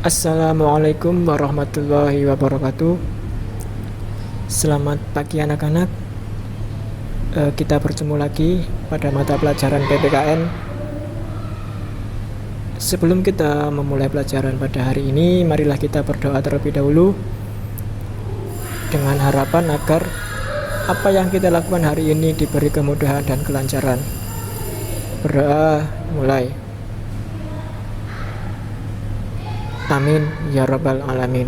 Assalamualaikum warahmatullahi wabarakatuh. Selamat pagi anak-anak. Kita bertemu lagi pada mata pelajaran PPKN. Sebelum kita memulai pelajaran pada hari ini, marilah kita berdoa terlebih dahulu dengan harapan agar apa yang kita lakukan hari ini diberi kemudahan dan kelancaran. Berdoa mulai. Amin ya rabbal alamin.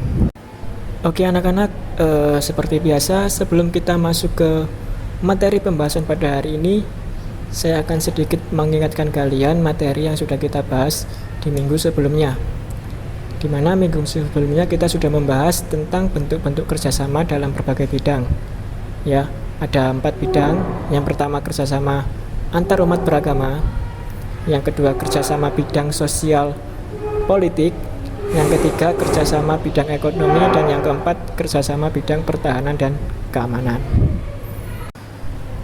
Oke anak-anak, seperti biasa sebelum kita masuk ke materi pembahasan pada hari ini, saya akan sedikit mengingatkan kalian materi yang sudah kita bahas di minggu sebelumnya, di mana minggu sebelumnya kita sudah membahas tentang bentuk-bentuk kerjasama dalam berbagai bidang. Ya, ada 4 bidang. Yang pertama kerjasama antar umat beragama, yang kedua kerjasama bidang sosial politik, yang ketiga kerjasama bidang ekonomi, dan yang keempat kerjasama bidang pertahanan dan keamanan.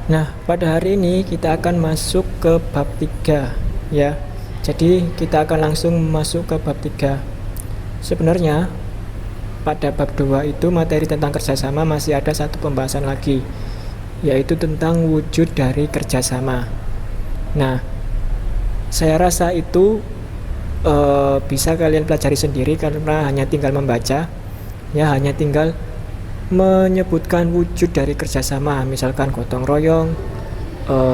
Nah, pada hari ini kita akan masuk ke bab 3 ya. Jadi kita akan langsung masuk ke bab 3. Sebenarnya pada bab 2 itu materi tentang kerjasama masih ada satu pembahasan lagi, yaitu tentang wujud dari kerjasama. Nah, saya rasa itu bisa kalian pelajari sendiri karena hanya tinggal membaca, ya, hanya tinggal menyebutkan wujud dari kerjasama, misalkan gotong royong,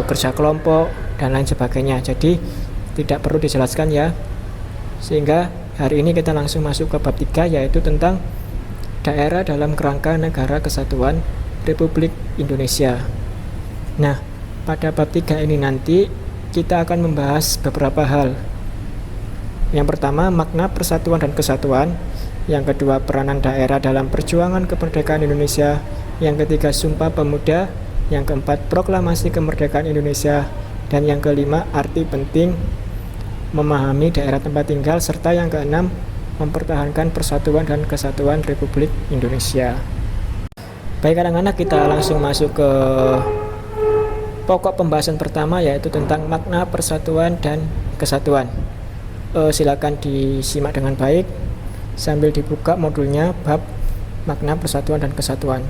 kerja kelompok, dan lain sebagainya. Jadi tidak perlu dijelaskan ya. Sehingga hari ini kita langsung masuk ke bab 3, yaitu tentang daerah dalam kerangka Negara Kesatuan Republik Indonesia. Nah, pada bab 3 ini nanti kita akan membahas beberapa hal. Yang pertama, makna persatuan dan kesatuan. Yang kedua, peranan daerah dalam perjuangan kemerdekaan Indonesia. Yang ketiga, Sumpah Pemuda. Yang keempat, proklamasi kemerdekaan Indonesia. Dan yang kelima, arti penting memahami daerah tempat tinggal. Serta yang keenam, mempertahankan persatuan dan kesatuan Republik Indonesia. Baik anak-anak, kita langsung masuk ke pokok pembahasan pertama, yaitu tentang makna persatuan dan kesatuan. Silakan disimak dengan baik sambil dibuka modulnya bab makna persatuan dan kesatuan,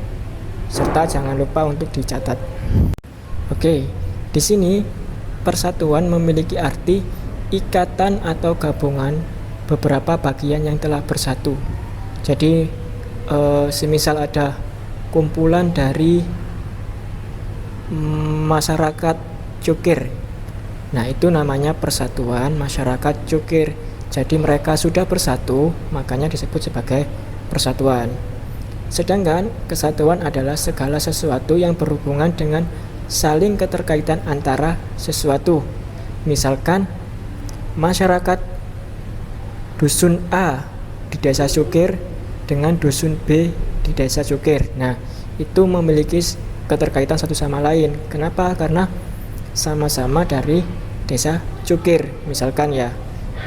serta jangan lupa untuk dicatat. Oke, di sini persatuan memiliki arti ikatan atau gabungan beberapa bagian yang telah bersatu. Jadi semisal ada kumpulan dari masyarakat cukir, nah itu namanya persatuan masyarakat cukir. Jadi mereka sudah bersatu, makanya disebut sebagai persatuan. Sedangkan kesatuan adalah segala sesuatu yang berhubungan dengan saling keterkaitan antara sesuatu. Misalkan masyarakat dusun A di desa cukir dengan dusun B di desa cukir. Nah, itu memiliki keterkaitan satu sama lain. Kenapa? Karena sama-sama dari desa cukir, misalkan ya.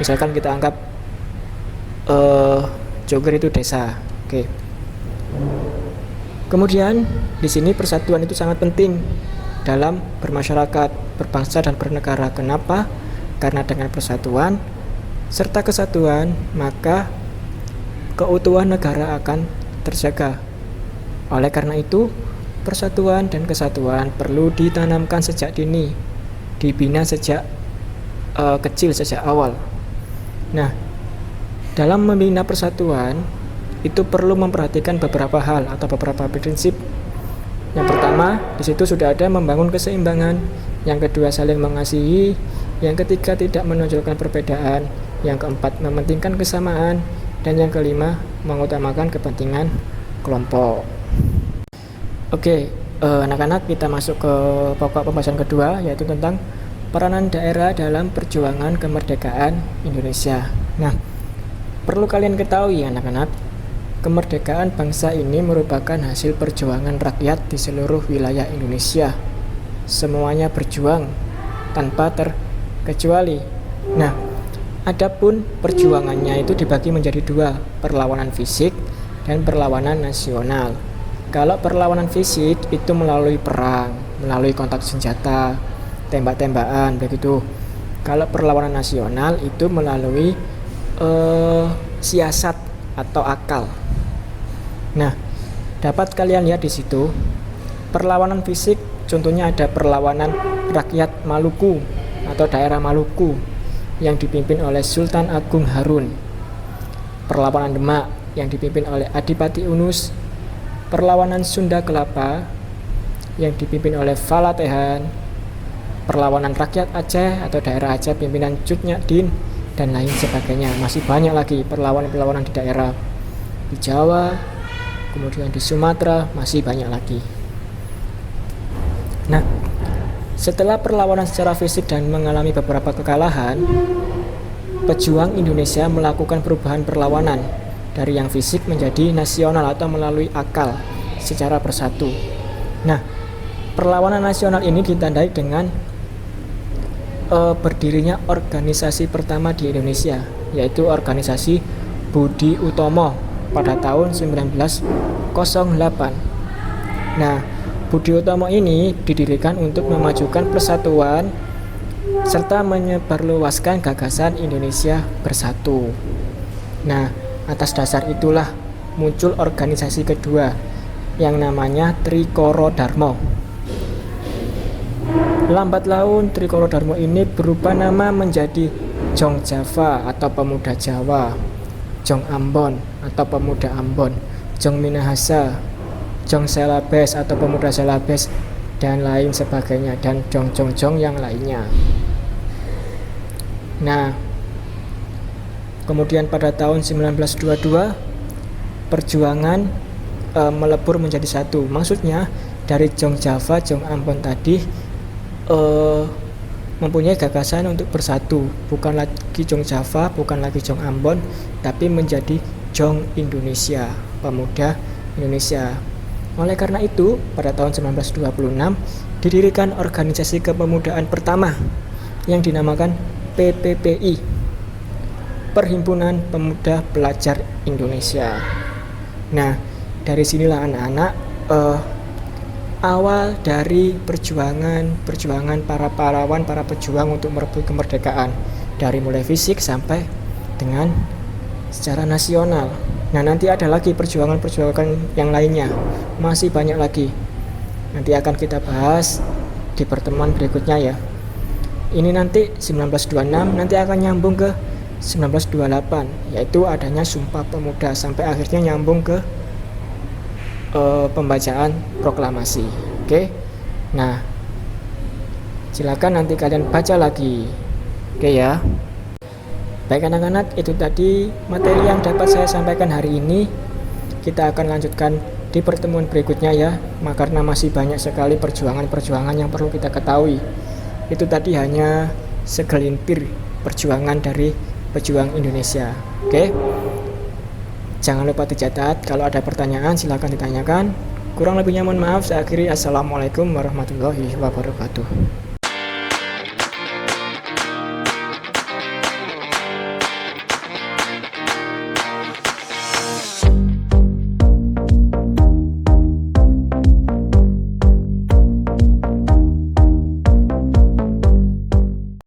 Misalkan kita anggap cukir itu desa. Oke. Kemudian di sini persatuan itu sangat penting dalam bermasyarakat, berbangsa dan bernegara. Kenapa? Karena dengan persatuan serta kesatuan, maka keutuhan negara akan terjaga. Oleh karena itu, persatuan dan kesatuan perlu ditanamkan sejak dini, dibina sejak kecil, sejak awal. Nah, dalam membina persatuan itu perlu memperhatikan beberapa hal atau beberapa prinsip. Yang pertama, di situ sudah ada membangun keseimbangan. Yang kedua, saling mengasihi. Yang ketiga, tidak menonjolkan perbedaan. Yang keempat, mementingkan kesamaan. Dan yang kelima, mengutamakan kepentingan kelompok. Oke, anak-anak, kita masuk ke pokok pembahasan kedua, yaitu tentang peranan daerah dalam perjuangan kemerdekaan Indonesia. Nah, perlu kalian ketahui anak-anak, kemerdekaan bangsa ini merupakan hasil perjuangan rakyat di seluruh wilayah Indonesia. Semuanya berjuang tanpa terkecuali. Nah, adapun perjuangannya itu dibagi menjadi 2, perlawanan fisik dan perlawanan nasional. Kalau perlawanan fisik itu melalui perang, melalui kontak senjata, tembak-tembakan begitu. Kalau perlawanan nasional itu melalui siasat atau akal. Nah, dapat kalian lihat di situ perlawanan fisik, contohnya ada perlawanan rakyat Maluku atau daerah Maluku yang dipimpin oleh Sultan Agung Harun, perlawanan Demak yang dipimpin oleh Adipati Unus, perlawanan Sunda Kelapa yang dipimpin oleh Falatehan, perlawanan rakyat Aceh atau daerah Aceh pimpinan Cut Nyak Din, dan lain sebagainya. Masih banyak lagi perlawanan-perlawanan di daerah di Jawa, kemudian di Sumatera, masih banyak lagi. Nah, setelah perlawanan secara fisik dan mengalami beberapa kekalahan, pejuang Indonesia melakukan perubahan perlawanan dari yang fisik menjadi nasional atau melalui akal secara bersatu. Nah, perlawanan nasional ini ditandai dengan berdirinya organisasi pertama di Indonesia, yaitu organisasi Budi Utomo pada tahun 1908. Nah, Budi Utomo ini didirikan untuk memajukan persatuan serta menyebarluaskan gagasan Indonesia bersatu. Nah, atas dasar itulah muncul organisasi kedua yang namanya Trikoro Darmo. Lambat laun Trikoro Darmo ini berubah nama menjadi Jong Java atau Pemuda Jawa, Jong Ambon atau Pemuda Ambon, Jong Minahasa, Jong Selabes atau Pemuda Selabes, dan lain sebagainya, dan Jong yang lainnya. Nah, kemudian pada tahun 1922 perjuangan melebur menjadi satu. Maksudnya dari Jong Java, Jong Ambon tadi mempunyai gagasan untuk bersatu, bukan lagi Jong Java, bukan lagi Jong Ambon, tapi menjadi Jong Indonesia, Pemuda Indonesia. Oleh karena itu, pada tahun 1926 didirikan organisasi kepemudaan pertama yang dinamakan PPPI, Perhimpunan Pemuda Pelajar Indonesia. Nah, dari sinilah anak-anak awal dari perjuangan para pahlawan, para pejuang untuk merebut kemerdekaan, dari mulai fisik sampai dengan secara nasional. Nah, nanti ada lagi perjuangan yang lainnya, masih banyak lagi. Nanti akan kita bahas di pertemuan berikutnya ya. Ini nanti 1926, nanti akan nyambung ke 1928, yaitu adanya Sumpah Pemuda, sampai akhirnya nyambung ke pembacaan proklamasi. Oke. Nah, silakan nanti kalian baca lagi. Oke ya. Baik anak-anak, itu tadi materi yang dapat saya sampaikan hari ini. Kita akan lanjutkan di pertemuan berikutnya ya, karena masih banyak sekali perjuangan-perjuangan yang perlu kita ketahui. Itu tadi hanya segelintir perjuangan dari pejuang Indonesia. Oke. Jangan lupa dicatat. Kalau ada pertanyaan silakan ditanyakan. Kurang lebihnya mohon maaf. Saya akhiri. Assalamualaikum warahmatullahi wabarakatuh.